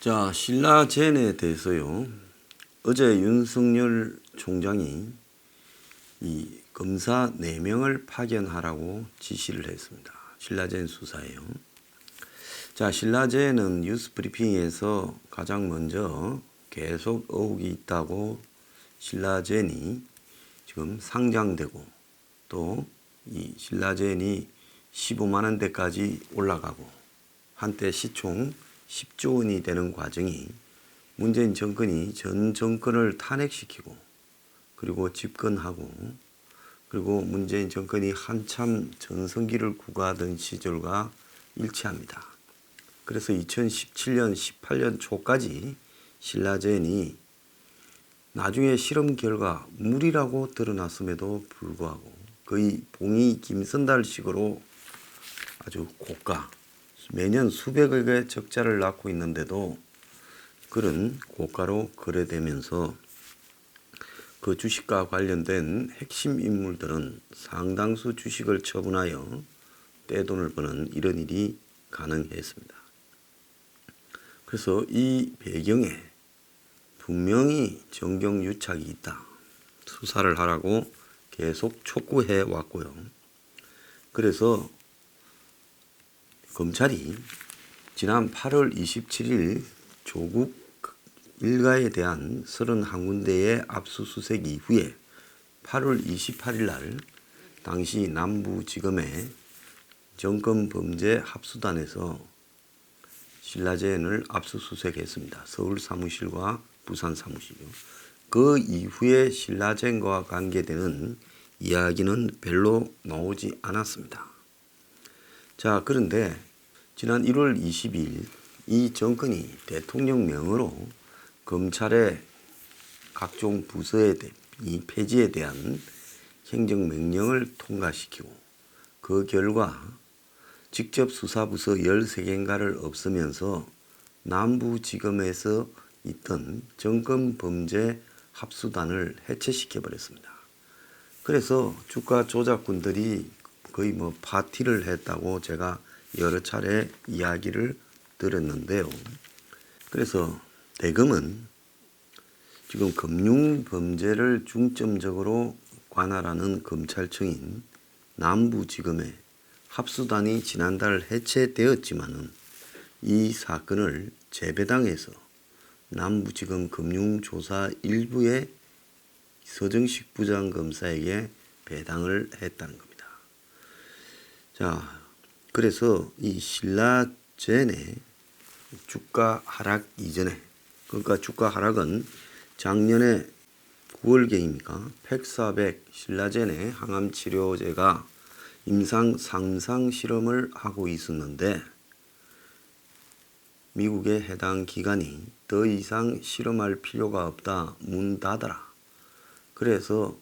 자, 신라젠에 대해서요. 어제 윤석열 총장이 이 검사 4명을 파견하라고 지시를 했습니다. 신라젠 수사에요. 자, 신라젠은 뉴스브리핑에서 가장 먼저 계속 의혹이 있다고 신라젠이 지금 상장되고 또 이 신라젠이 15만 원대까지 올라가고 한때 시총 10조 원이 되는 과정이 문재인 정권이 전 정권을 탄핵시키고 그리고 집권하고 그리고 문재인 정권이 한참 전성기를 구가하던 시절과 일치합니다. 그래서 2017년, 18년 초까지 신라젠이 나중에 실험 결과 무리라고 드러났음에도 불구하고 거의 봉이 김선달식으로 아주 고가 매년 수백억의 적자를 낳고 있는데도 그런 고가로 거래되면서 그 주식과 관련된 핵심 인물들은 상당수 주식을 처분하여 떼돈을 버는 이런 일이 가능했습니다. 그래서 이 배경에 분명히 정경유착이 있다. 수사를 하라고 계속 촉구해 왔고요. 그래서 검찰이 지난 8월 27일 조국 일가에 대한 31군데의 압수수색 이후에 8월 28일 날 당시 남부지검의 정권범죄 합수단에서 신라젠을 압수수색했습니다. 서울 사무실과 부산 사무실이요. 그 이후에 신라젠과 관계되는 이야기는 별로 나오지 않았습니다. 자, 그런데 지난 1월 20일 이 정권이 대통령 명으로 검찰의 각종 부서의 이 폐지에 대한 행정명령을 통과시키고 그 결과 직접 수사부서 13개인가를 없으면서 남부지검에서 있던 정권범죄 합수단을 해체시켜버렸습니다. 그래서 주가 조작꾼들이 거의 파티를 했다고 제가 여러 차례 이야기를 들었는데요. 그래서 대검은 지금 금융범죄를 중점적으로 관할하는 검찰청인 남부지검의 합수단이 지난달 해체되었지만은 이 사건을 재배당해서 남부지검 금융조사 일부의 서정식 부장검사에게 배당을 했다는 겁니다. 자, 그래서 이 신라젠의 주가 하락 이전에, 그러니까 주가 하락은 작년에 9월경입니까? 팩사백 신라젠의 항암치료제가 임상 상상 실험을 하고 있었는데 미국의 해당 기관이 더 이상 실험할 필요가 없다, 문 닫아라. 그래서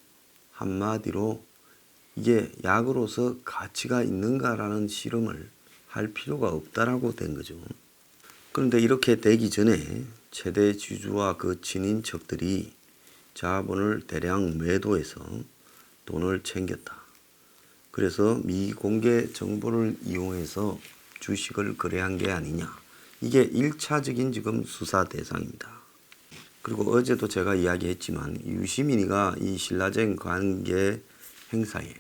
한마디로 이게 약으로서 가치가 있는가라는 실험을 할 필요가 없다라고 된 거죠. 그런데 이렇게 되기 전에 최대 주주와 그 친인척들이 자본을 대량 매도해서 돈을 챙겼다. 그래서 미공개 정보를 이용해서 주식을 거래한 게 아니냐. 이게 1차적인 지금 수사 대상입니다. 그리고 어제도 제가 이야기했지만 유시민이가 이 신라젠 관계 행사에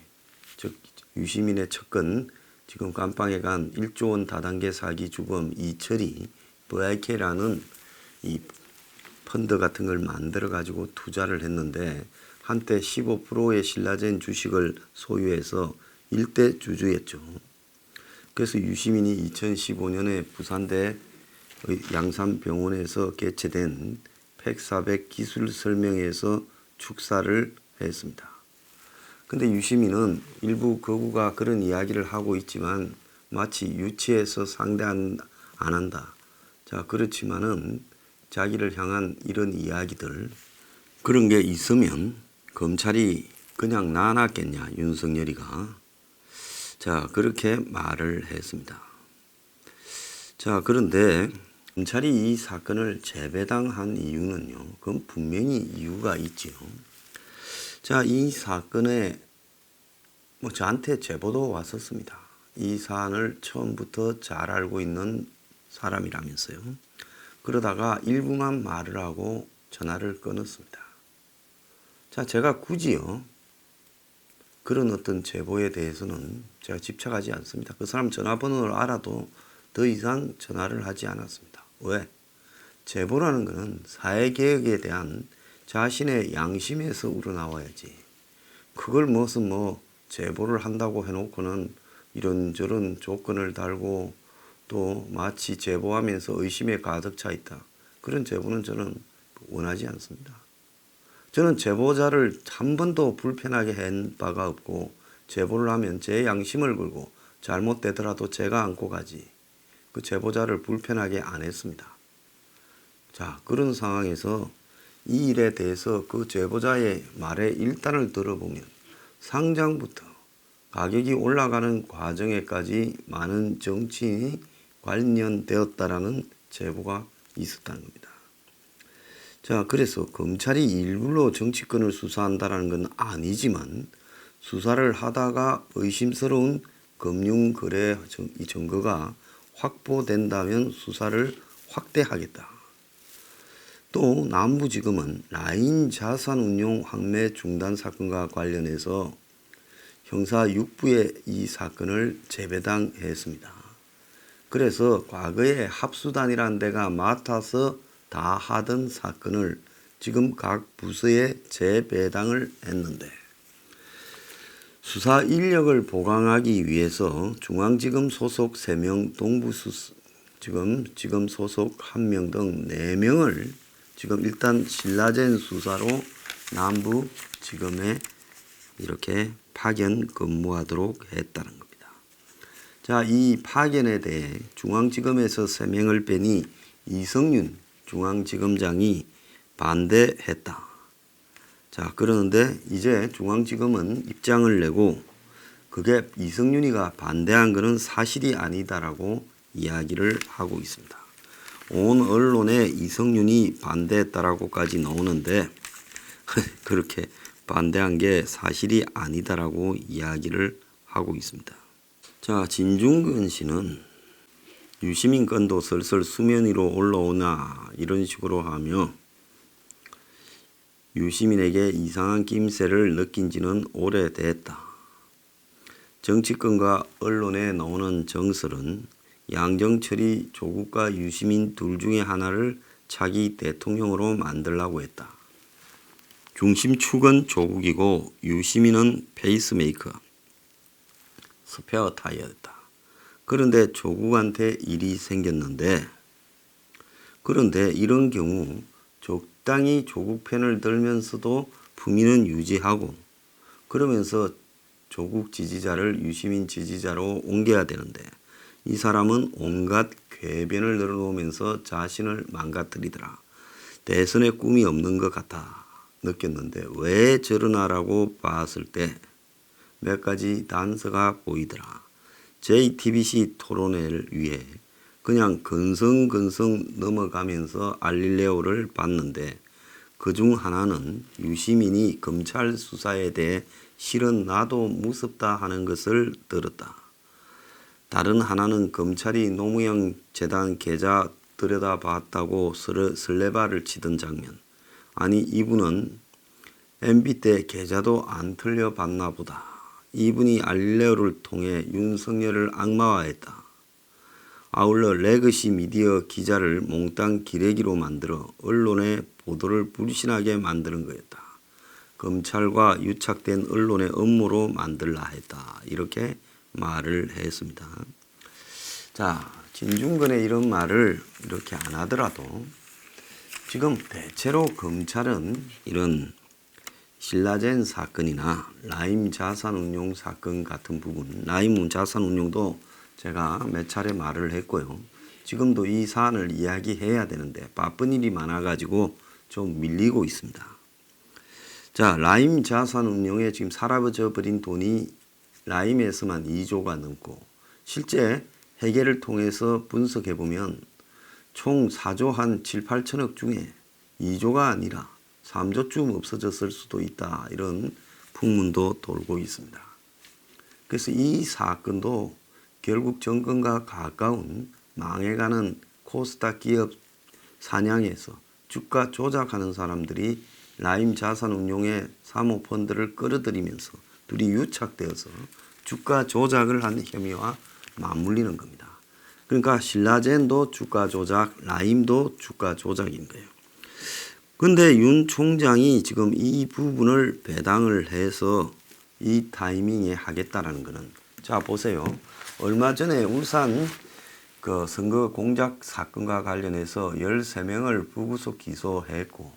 즉 유시민의 측근 지금 감방에 간 1조 원 다단계 사기 주범 이철이 VIK라는 이 펀드 같은 걸 만들어 가지고 투자를 했는데 한때 15%의 신라젠 주식을 소유해서 일대 주주였죠. 그래서 유시민이 2015년에 부산대 양산병원에서 개최된 팩400 기술 설명회에서 축사를 했습니다. 근데 유시민은 일부 거구가 그런 이야기를 하고 있지만 마치 유치해서 상대 안 한다. 자, 그렇지만은 자기를 향한 이런 이야기들 그런 게 있으면 검찰이 그냥 놔놨겠냐, 윤석열이가. 자, 그렇게 말을 했습니다. 자, 그런데 검찰이 이 사건을 재배당한 이유는요, 그건 분명히 이유가 있지요. 자, 이 사건에 저한테 제보도 왔었습니다. 이 사안을 처음부터 잘 알고 있는 사람이라면서요. 그러다가 일부만 말을 하고 전화를 끊었습니다. 자, 제가 굳이요 그런 어떤 제보에 대해서는 제가 집착하지 않습니다. 그 사람 전화번호를 알아도 더 이상 전화를 하지 않았습니다. 왜? 제보라는 것은 사회개혁에 대한 자신의 양심에서 우러나와야지. 그걸 무슨 제보를 한다고 해놓고는 이런저런 조건을 달고 또 마치 제보하면서 의심에 가득 차 있다. 그런 제보는 저는 원하지 않습니다. 저는 제보자를 한 번도 불편하게 한 바가 없고 제보를 하면 제 양심을 걸고 잘못되더라도 제가 안고 가지. 그 제보자를 불편하게 안 했습니다. 자, 그런 상황에서 이 일에 대해서 그 제보자의 말의 일단을 들어보면 상장부터 가격이 올라가는 과정에까지 많은 정치인이 관련되었다라는 제보가 있었다는 겁니다. 자, 그래서 검찰이 일부러 정치권을 수사한다는 건 아니지만 수사를 하다가 의심스러운 금융거래 증거가 확보된다면 수사를 확대하겠다. 또 남부지검은 라인 자산운용 환매 중단 사건과 관련해서 형사 6부에 이 사건을 재배당했습니다. 그래서 과거에 합수단이라는 데가 맡아서 다 하던 사건을 지금 각 부서에 재배당을 했는데 수사 인력을 보강하기 위해서 중앙지검 소속 3명, 동부지검 소속 1명 등 4명을 지금 일단 신라젠 수사로 남부지검에 이렇게 파견 근무하도록 했다는 겁니다. 자, 이 파견에 대해 중앙지검에서 3명을 빼니 이성윤 중앙지검장이 반대했다. 자, 그러는데 이제 중앙지검은 입장을 내고 그게 이성윤이가 반대한 것은 사실이 아니다라고 이야기를 하고 있습니다. 온 언론에 이성윤이 반대했다라고까지 나오는데 그렇게 반대한 게 사실이 아니다라고 이야기를 하고 있습니다. 자, 진중근 씨는 유시민 건도 슬슬 수면 위로 올라오나 이런 식으로 하며 유시민에게 이상한 낌새를 느낀 지는 오래됐다. 정치권과 언론에 나오는 정설은 양정철이 조국과 유시민 둘 중에 하나를 차기 대통령으로 만들라고 했다. 중심축은 조국이고 유시민은 페이스메이커, 스페어 타이어였다. 그런데 조국한테 일이 생겼는데 그런데 이런 경우 적당히 조국 편을 들면서도 품위는 유지하고 그러면서 조국 지지자를 유시민 지지자로 옮겨야 되는데 이 사람은 온갖 궤변을 늘어놓으면서 자신을 망가뜨리더라. 대선에 꿈이 없는 것 같아 느꼈는데 왜 저러나라고 봤을 때 몇 가지 단서가 보이더라. JTBC 토론회를 위해 그냥 건성건성 넘어가면서 알릴레오를 봤는데 그중 하나는 유시민이 검찰 수사에 대해 실은 나도 무섭다 하는 것을 들었다. 다른 하나는 검찰이 노무현 재단 계좌 들여다봤다고 설레발을 치던 장면. 아니 이분은 MB 때 계좌도 안 틀려봤나 보다. 이분이 알릴레오를 통해 윤석열을 악마화했다. 아울러 레거시 미디어 기자를 몽땅 기레기로 만들어 언론의 보도를 불신하게 만드는 거였다. 검찰과 유착된 언론의 업무로 만들라 했다. 이렇게 말을 했습니다. 자, 진중근의 이런 말을 이렇게 안 하더라도 지금 대체로 검찰은 이런 신라젠 사건이나 라임 자산운용 사건 같은 부분, 라임 자산운용도 제가 몇 차례 말을 했고요. 지금도 이 사안을 이야기해야 되는데 바쁜 일이 많아가지고 좀 밀리고 있습니다. 자, 라임 자산운용에 지금 사라져 버린 돈이 라임에서만 2조가 넘고 실제 회계를 통해서 분석해보면 총 4조 한 7, 8천억 중에 2조가 아니라 3조쯤 없어졌을 수도 있다. 이런 풍문도 돌고 있습니다. 그래서 이 사건도 결국 정권과 가까운 망해가는 코스닥 기업 사냥해서 주가 조작하는 사람들이 라임 자산운용의 사모펀드를 끌어들이면서 둘이 유착되어서 주가 조작을 한 혐의와 맞물리는 겁니다. 그러니까 신라젠도 주가 조작, 라임도 주가 조작인 거예요. 근데 윤 총장이 지금 이 부분을 배당을 해서 이 타이밍에 하겠다라는 거는, 자 보세요. 얼마 전에 울산 그 선거 공작 사건과 관련해서 13명을 불구속 기소했고,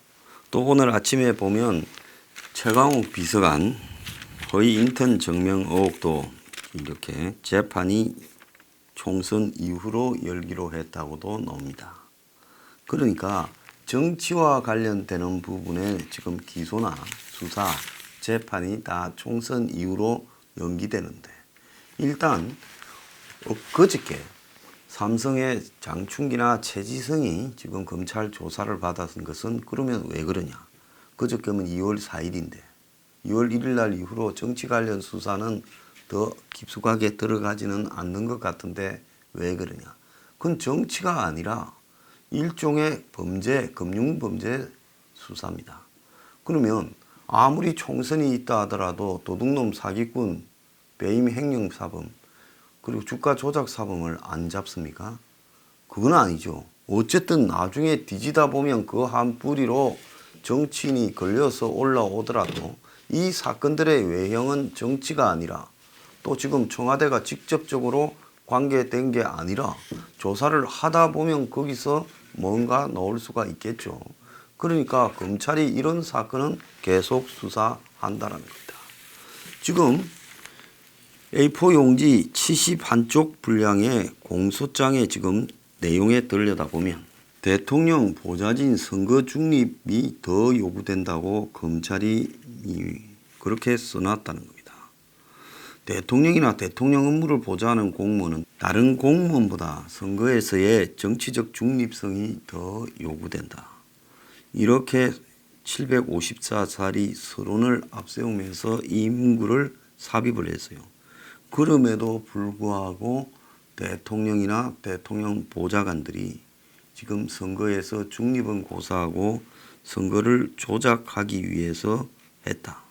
또 오늘 아침에 보면 최강욱 비서관 허위 인턴 증명 의혹도 이렇게 재판이 총선 이후로 열기로 했다고도 나옵니다. 그러니까 정치와 관련되는 부분에 지금 기소나 수사, 재판이 다 총선 이후로 연기되는데, 일단 그저께 삼성의 장충기나 최지성이 지금 검찰 조사를 받았은 것은 그러면 왜 그러냐? 그저께면 2월 4일인데 2월 1일 날 이후로 정치 관련 수사는 더 깊숙하게 들어가지는 않는 것 같은데 왜 그러냐? 그건 정치가 아니라 일종의 범죄, 금융범죄 수사입니다. 그러면 아무리 총선이 있다 하더라도 도둑놈 사기꾼, 배임 횡령 사범, 그리고 주가 조작 사범을 안 잡습니까? 그건 아니죠. 어쨌든 나중에 뒤지다 보면 그 한 뿌리로 정치인이 걸려서 올라오더라도 이 사건들의 외형은 정치가 아니라, 또 지금 청와대가 직접적으로 관계된 게 아니라 조사를 하다 보면 거기서 뭔가 나올 수가 있겠죠. 그러니까 검찰이 이런 사건은 계속 수사한다는 겁니다. 지금 A4 용지 71쪽 분량의 공소장에 지금 내용에 들여다보면 대통령 보좌진 선거 중립이 더 요구된다고 검찰이 그렇게 써놨다는 겁니다. 대통령이나 대통령 업무를 보좌하는 공무원은 다른 공무원보다 선거에서의 정치적 중립성이 더 요구된다. 이렇게 754사리 서론을 앞세우면서 이 문구를 삽입을 했어요. 그럼에도 불구하고 대통령이나 대통령 보좌관들이 지금 선거에서 중립은 고사하고 선거를 조작하기 위해서 했다.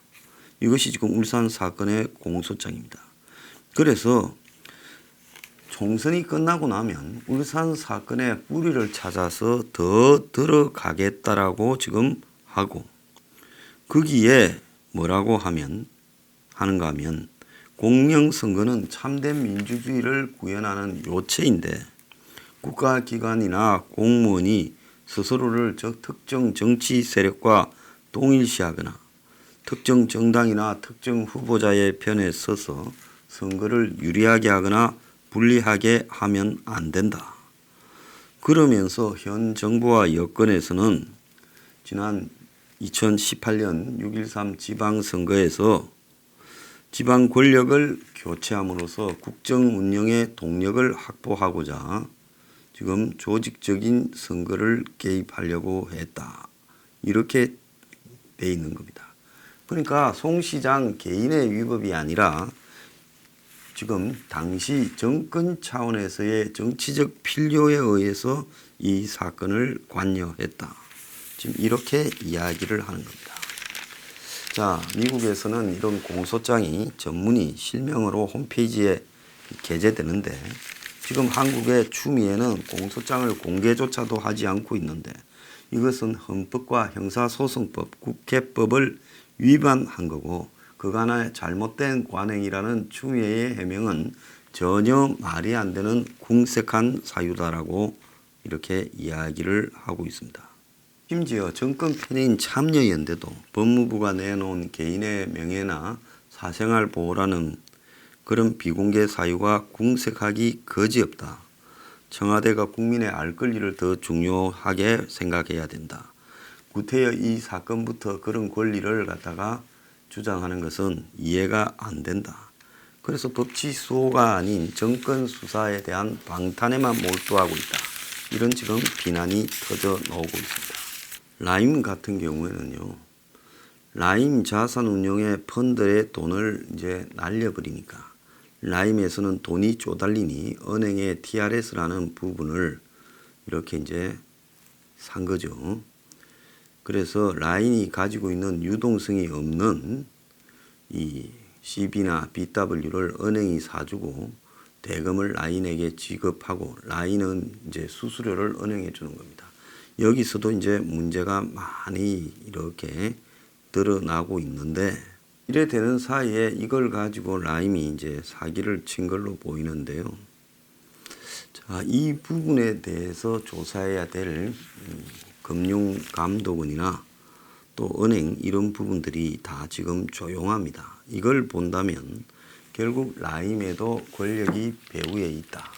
이것이 지금 울산 사건의 공소장입니다. 그래서 총선이 끝나고 나면 울산 사건의 뿌리를 찾아서 더 들어가겠다라고 지금 하고, 거기에 뭐라고 하는가 하면 공영선거는 참된 민주주의를 구현하는 요체인데 국가기관이나 공무원이 스스로를 특정 정치 세력과 동일시하거나 특정 정당이나 특정 후보자의 편에 서서 선거를 유리하게 하거나 불리하게 하면 안 된다. 그러면서 현 정부와 여권에서는 지난 2018년 6.13 지방선거에서 지방 권력을 교체함으로써 국정 운영의 동력을 확보하고자 지금 조직적인 선거를 개입하려고 했다. 이렇게 돼 있는 겁니다. 그러니까 송 시장 개인의 위법이 아니라 지금 당시 정권 차원에서의 정치적 필요에 의해서 이 사건을 관여했다. 지금 이렇게 이야기를 하는 겁니다. 자, 미국에서는 이런 공소장이 전문이 실명으로 홈페이지에 게재되는데, 지금 한국의 추미애는 공소장을 공개조차도 하지 않고 있는데, 이것은 헌법과 형사소송법, 국회법을 위반한 거고, 그간의 잘못된 관행이라는 추미애의 해명은 전혀 말이 안 되는 궁색한 사유다라고 이렇게 이야기를 하고 있습니다. 심지어 정권 편인 참여연대도 법무부가 내놓은 개인의 명예나 사생활 보호라는 그런 비공개 사유가 궁색하기 거지없다. 청와대가 국민의 알 권리를 더 중요하게 생각해야 된다. 구태여 이 사건부터 그런 권리를 갖다가 주장하는 것은 이해가 안 된다. 그래서 법치 수호가 아닌 정권 수사에 대한 방탄에만 몰두하고 있다. 이런 지금 비난이 터져 나오고 있습니다. 라임 같은 경우에는요, 라임 자산운용의 펀드의 돈을 이제 날려버리니까 라임에서는 돈이 쪼달리니 은행의 TRS라는 부분을 이렇게 이제 산 거죠. 그래서 라인이 가지고 있는 유동성이 없는 이 CB나 BW를 은행이 사주고 대금을 라인에게 지급하고 라인은 이제 수수료를 은행에 주는 겁니다. 여기서도 이제 문제가 많이 이렇게 드러나고 있는데 이래 되는 사이에 이걸 가지고 라임이 이제 사기를 친 걸로 보이는데요. 자, 이 부분에 대해서 조사해야 될 금융감독원이나 또 은행 이런 부분들이 다 지금 조용합니다. 이걸 본다면 결국 라임에도 권력이 배후에 있다.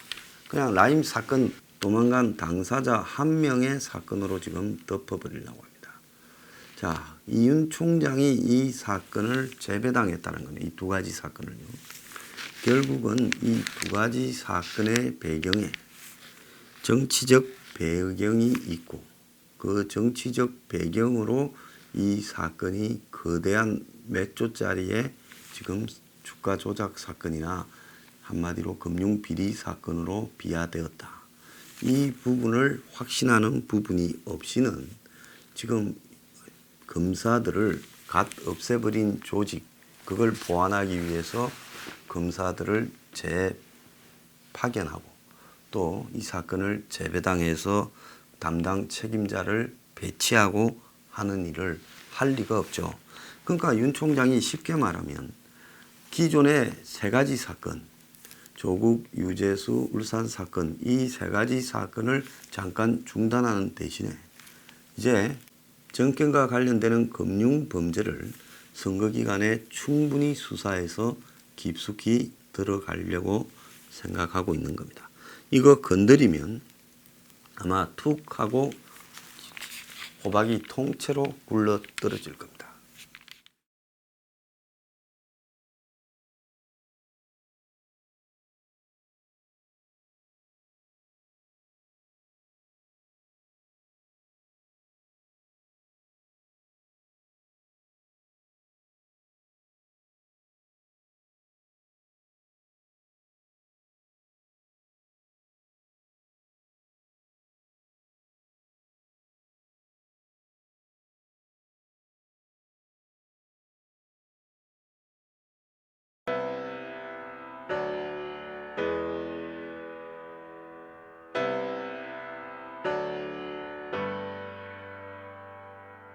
그냥 라임 사건 도망간 당사자 한 명의 사건으로 지금 덮어버리려고 합니다. 자, 이윤 총장이 이 사건을 재배당했다는 거네요. 이 두 가지 사건을요. 결국은 이 두 가지 사건의 배경에 정치적 배경이 있고 그 정치적 배경으로 이 사건이 거대한 몇 조짜리의 지금 주가 조작 사건이나 한마디로 금융 비리 사건으로 비화되었다. 이 부분을 확신하는 부분이 없이는 지금 검사들을 갓 없애버린 조직 그걸 보완하기 위해서 검사들을 재파견하고 또 이 사건을 재배당해서 담당 책임자를 배치하고 하는 일을 할 리가 없죠. 그러니까 윤 총장이 쉽게 말하면 기존의 세 가지 사건, 조국, 유재수, 울산 사건 이 세 가지 사건을 잠깐 중단하는 대신에 이제 정권과 관련되는 금융 범죄를 선거 기간에 충분히 수사해서 깊숙이 들어가려고 생각하고 있는 겁니다. 이거 건드리면 아마 툭 하고 호박이 통째로 굴러 떨어질 겁니다.